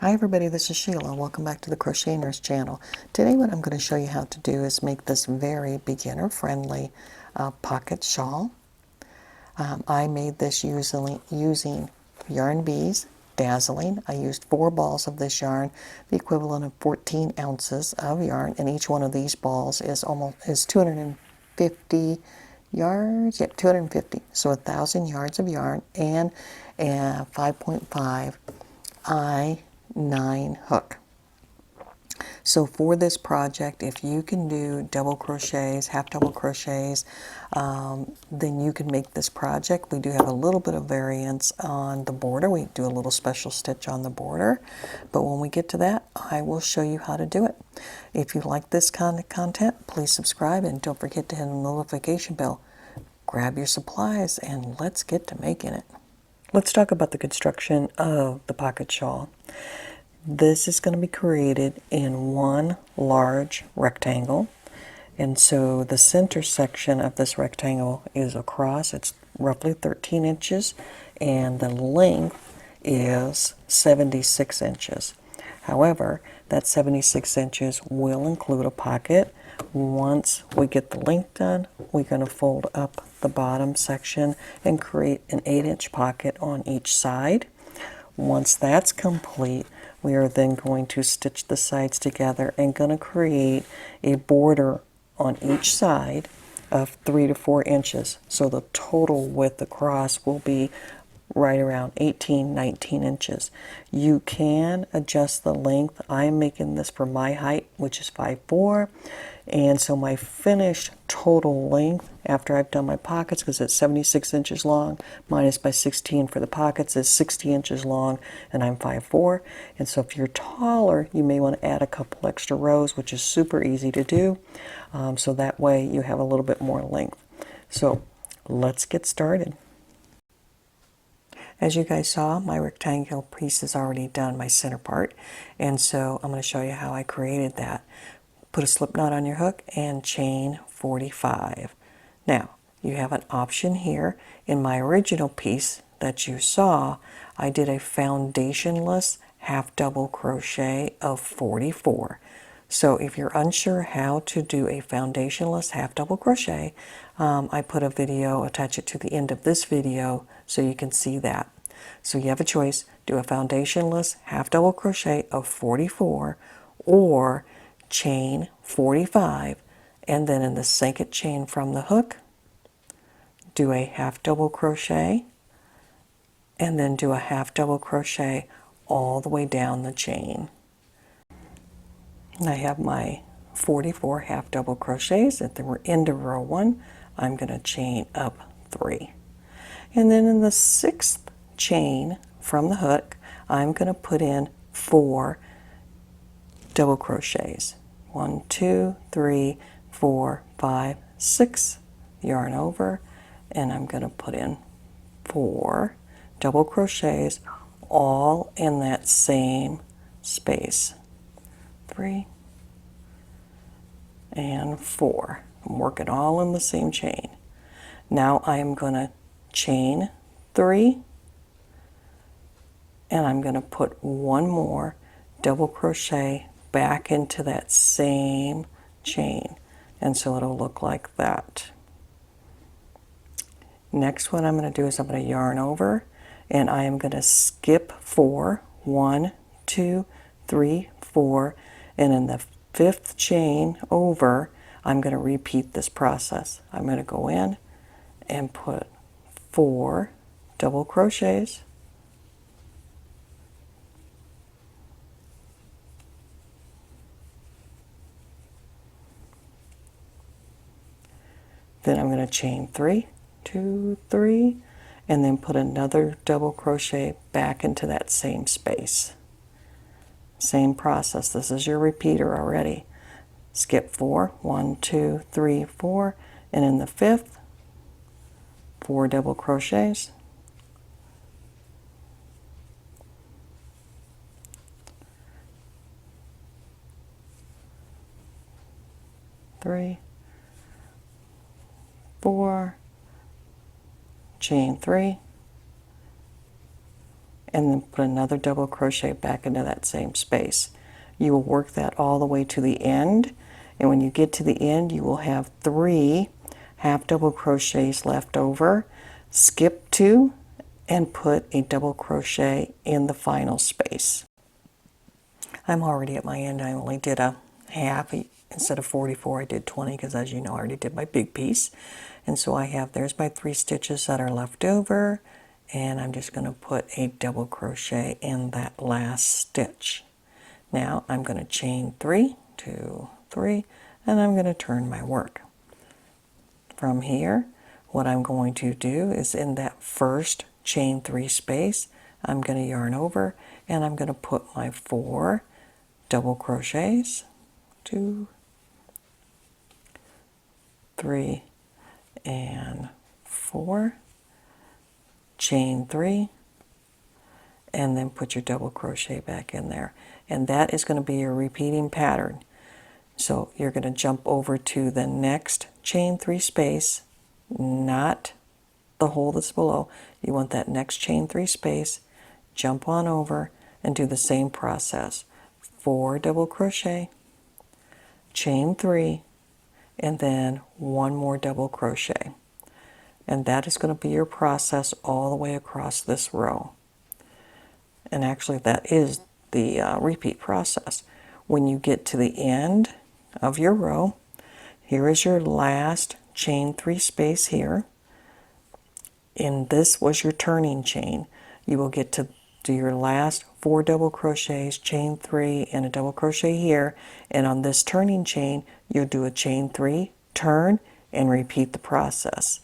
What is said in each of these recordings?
Hi everybody, this is Sheila. Welcome back to the Crochet Nurse channel. Today what I'm going to show you how to do is make this very beginner friendly pocket shawl. I made this using Yarn Bee's Dazzling. I used 4 balls of this yarn, the equivalent of 14 ounces of yarn, and each one of these balls is 250 yards, yep, 250. So 1,000 yards of yarn and a 5.5 I-9 hook. So for this project, if you can do double crochets, half double crochets, then you can make this project. We do have a little bit of variance on the border. We do a little special stitch on the border, but when we get to that, I will show you how to do it. If you like this kind of content, please subscribe and don't forget to hit the notification bell. Grab your supplies and let's get to making it. Let's talk about the construction of the pocket shawl. This is going to be created in one large rectangle, and so the center section of this rectangle is across. It's roughly 13 inches and the length is 76 inches. However, that 76 inches will include a pocket. Once we get the length done, we're going to fold up the bottom section and create an 8-inch pocket on each side. Once that's complete, we are then going to stitch the sides together and going to create a border on each side of 3 to 4 inches. So the total width across will be right around 19 inches. You can adjust the length. I'm making this for my height, which is 5'4", and so my finished total length after I've done my pockets, because it's 76 inches long minus by 16 for the pockets, is 60 inches long, and I'm 5'4", and so if you're taller you may want to add a couple extra rows, which is super easy to do, so that way you have a little bit more length. So let's get started. As you guys saw, my rectangular piece is already done, my center part, and so I'm going to show you how I created that. Put a slip knot on your hook and chain 45. Now, you have an option here. In my original piece that you saw, I did a foundationless half double crochet of 44. So if you're unsure how to do a foundationless half double crochet, I put a video, attach it to the end of this video so you can see that. So you have a choice: do a foundationless half double crochet of 44 or chain 45, and then in the second chain from the hook, do a half double crochet, and then do a half double crochet all the way down the chain. And I have my 44 half double crochets. At the end of row 1, I'm going to chain up 3. And then in the 6th chain from the hook, I'm going to put in 4 double crochets. 1, 2, 3, 4, 5, 6. Yarn over, and I'm going to put in 4 double crochets all in that same space. 3 and 4. I'm working all in the same chain. Now I am going to chain 3, and I'm going to put 1 more double crochet back into that same chain, and so it'll look like that. Next, what I'm going to do is I'm going to yarn over, and I am going to skip 4. 1, 2, 3, 4, and in the 5th chain over, I'm going to repeat this process. I'm going to go in and put 4 double crochets, then I'm going to chain 3, 2, 3, and then put another double crochet back into that same space. Same process. This is your repeater already. Skip 4, 1, 2, 3, 4, and in the 5th, 4 double crochets, three, 4, chain 3, and then put another double crochet back into that same space. You will work that all the way to the end, and when you get to the end you will have 3 half double crochets left over. Skip 2 and put a double crochet in the final space. I'm already at my end. I only did a half. Instead of 44 I did 20 because, as you know, I already did my big piece. And so I have, there's my 3 stitches that are left over, and I'm just going to put a double crochet in that last stitch. Now I'm going to chain 3, 2, 3, and I'm going to turn my work. From here, what I'm going to do is in that first chain 3 space, I'm going to yarn over, and I'm going to put my 4 double crochets, 2, 3, and 4, chain 3, and then put your double crochet back in there. And that is going to be your repeating pattern. So you're going to jump over to the next chain 3 space, not the hole that's below. You want that next chain 3 space, jump on over and do the same process. 4 double crochet, chain 3, and then 1 more double crochet. And that is going to be your process all the way across this row. And actually that is the repeat process. When you get to the end of your row, here is your last chain 3 space here. And this was your turning chain. You will get to do your last 4 double crochets, chain 3, and a double crochet here. And on this turning chain, you'll do a chain 3, turn, and repeat the process.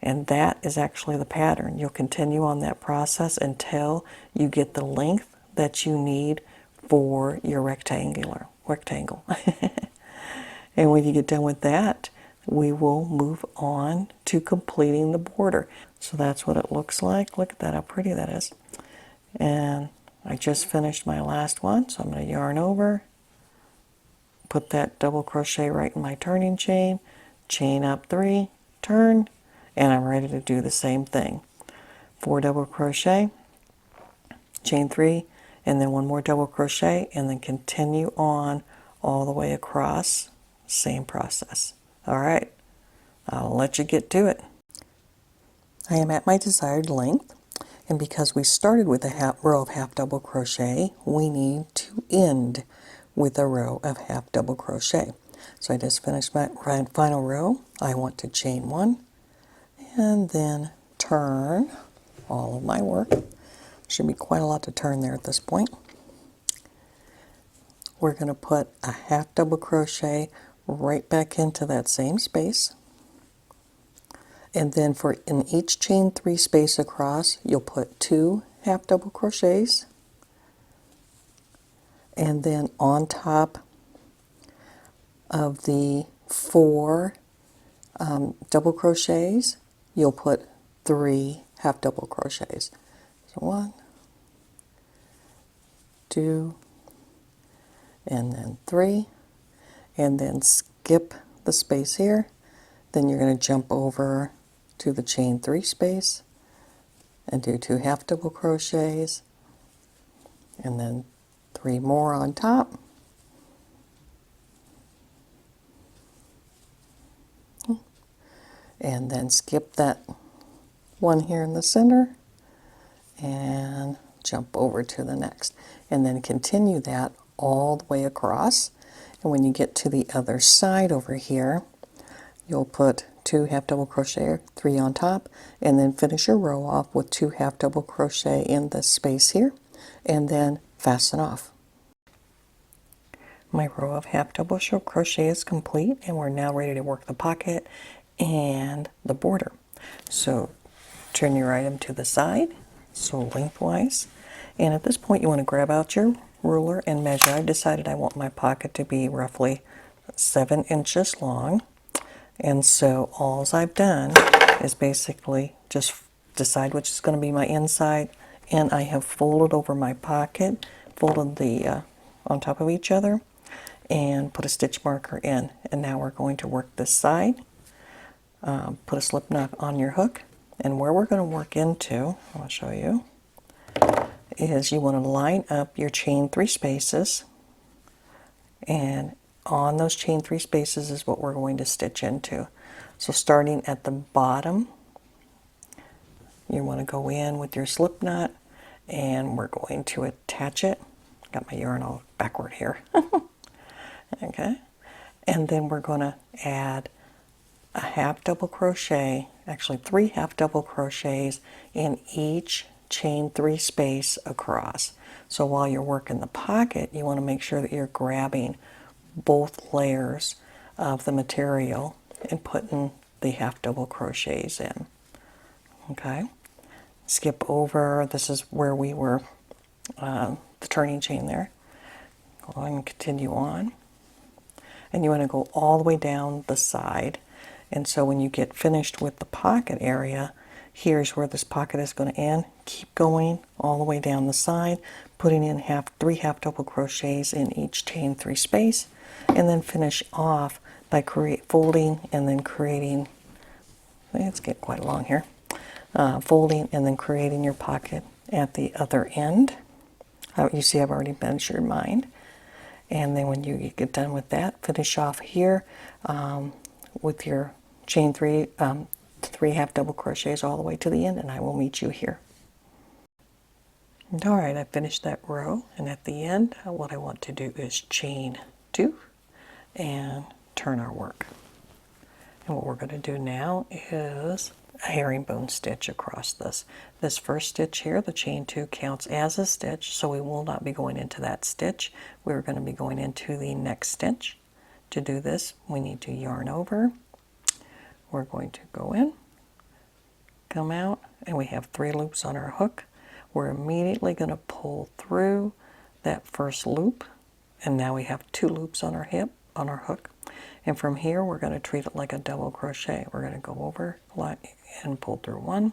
And that is actually the pattern. You'll continue on that process until you get the length that you need for your rectangle. And when you get done with that, we will move on to completing the border. So that's what it looks like. Look at that, how pretty that is. And I just finished my last one, so I'm going to yarn over, put that double crochet right in my turning chain, chain up 3, turn, and I'm ready to do the same thing. 4 double crochet, chain 3, and then 1 more double crochet, and then continue on all the way across. Same process. All right, I'll let you get to it. I am at my desired length, and because we started with a row of half double crochet, we need to end with a row of half double crochet. So I just finished my final row. I want to chain 1 and then turn all of my work. Should be quite a lot to turn there at this point. We're going to put a half double crochet right back into that same space. And then for in each chain 3 space across, you'll put 2 half double crochets. And then on top of the 4 double crochets, you'll put 3 half double crochets. So 1, 2, and then 3, and then skip the space here. Then you're going to jump over to the chain 3 space and do 2 half double crochets, and then 3 more on top. And then skip that one here in the center and jump over to the next, and then continue that all the way across. And when you get to the other side over here, you'll put 2 half double crochet, 3 on top, and then finish your row off with 2 half double crochet in this space here, and then fasten off. My row of half double crochet is complete, and we're now ready to work the pocket and the border. So turn your item to the side, so lengthwise, and at this point you want to grab out your ruler and measure. I've decided I want my pocket to be roughly 7 inches long, and so all I've done is basically just decide which is going to be my inside, and I have folded over my pocket, folded the on top of each other, and put a stitch marker in. And now we're going to work this side. Put a slip knot on your hook, and where we're going to work into, I'll show you, is you want to line up your chain 3 spaces, and on those chain 3 spaces is what we're going to stitch into. So starting at the bottom, you want to go in with your slip knot, and we're going to attach it. Got my yarn all backward here. Okay, and then we're going to add a half double crochet, actually 3 half double crochets in each chain 3 space across. So while you're working the pocket, you want to make sure that you're grabbing both layers of the material and putting the half double crochets in. Okay, skip over, this is where we were, the turning chain there. Go ahead and continue on. And you want to go all the way down the side. And so when you get finished with the pocket area, here's where this pocket is going to end. Keep going all the way down the side, putting in 3 half double crochets in each chain 3 space, and then finish off by folding and then creating, it's getting quite long here, folding and then creating your pocket at the other end. You see I've already measured mine. And then when you get done with that, finish off here with your chain 3 half double crochets all the way to the end, and I will meet you here. All right, I finished that row, and at the end what I want to do is chain 2 and turn our work. And what we're going to do now is a herringbone stitch across this. This first stitch here, the chain 2, counts as a stitch, so we will not be going into that stitch. We're going to be going into the next stitch. To do this, we need to yarn over. We're going to go in, come out, and we have 3 loops on our hook. We're immediately going to pull through that first loop, and now we have 2 loops on our hook. And from here, we're going to treat it like a double crochet. We're going to go over and pull through 1,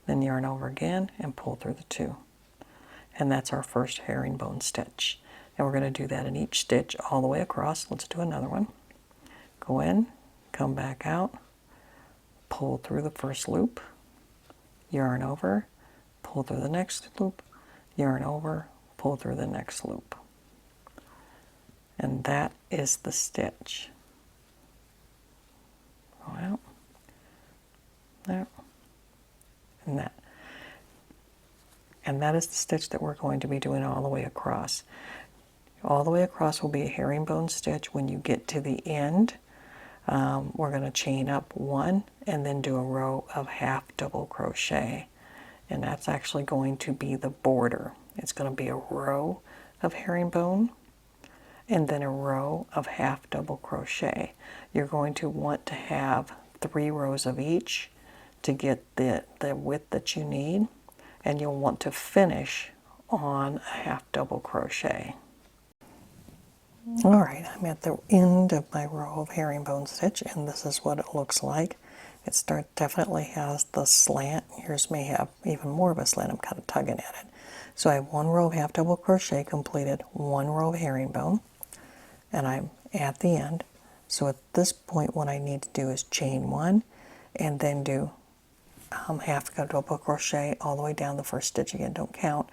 then yarn over again and pull through the 2. And that's our first herringbone stitch. And we're going to do that in each stitch all the way across. Let's do another one. Go in, come back out, pull through the first loop, yarn over, pull through the next loop, yarn over, pull through the next loop. And that is the stitch. Go out, there, and that. And that is the stitch that we're going to be doing all the way across. All the way across will be a herringbone stitch. When you get to the end, we're going to chain up 1 and then do a row of half double crochet. And that's actually going to be the border. It's going to be a row of herringbone and then a row of half double crochet. You're going to want to have 3 rows of each to get the width that you need, and you'll want to finish on a half double crochet. All right, I'm at the end of my row of herringbone stitch, and this is what it looks like. It definitely has the slant. Yours may have even more of a slant. I'm kind of tugging at it. So I have 1 row of half double crochet completed, 1 row of herringbone, and I'm at the end. So at this point, what I need to do is chain 1 and then do half double crochet all the way down the first stitch. Again, don't count.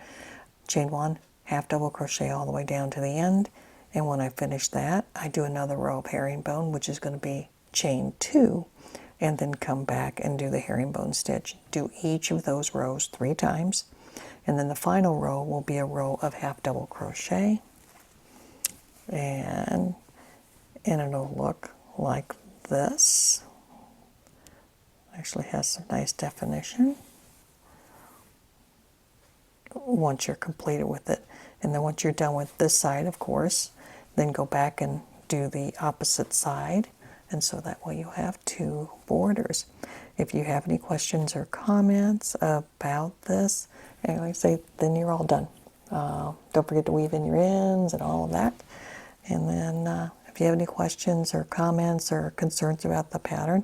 Chain 1, half double crochet all the way down to the end. And when I finish that, I do another row of herringbone, which is going to be chain 2, and then come back and do the herringbone stitch. Do each of those rows 3 times. And then the final row will be a row of half double crochet. And it'll look like this. Actually has some nice definition once you're completed with it. And then once you're done with this side, of course, then go back and do the opposite side. And so that way you'll have 2 borders. If you have any questions or comments about this, and like I say, then you're all done. Don't forget to weave in your ends and all of that. And then if you have any questions or comments or concerns about the pattern,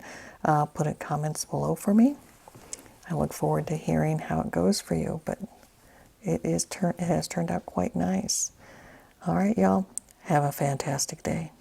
put in comments below for me. I look forward to hearing how it goes for you, but it has turned out quite nice. All right, y'all, have a fantastic day.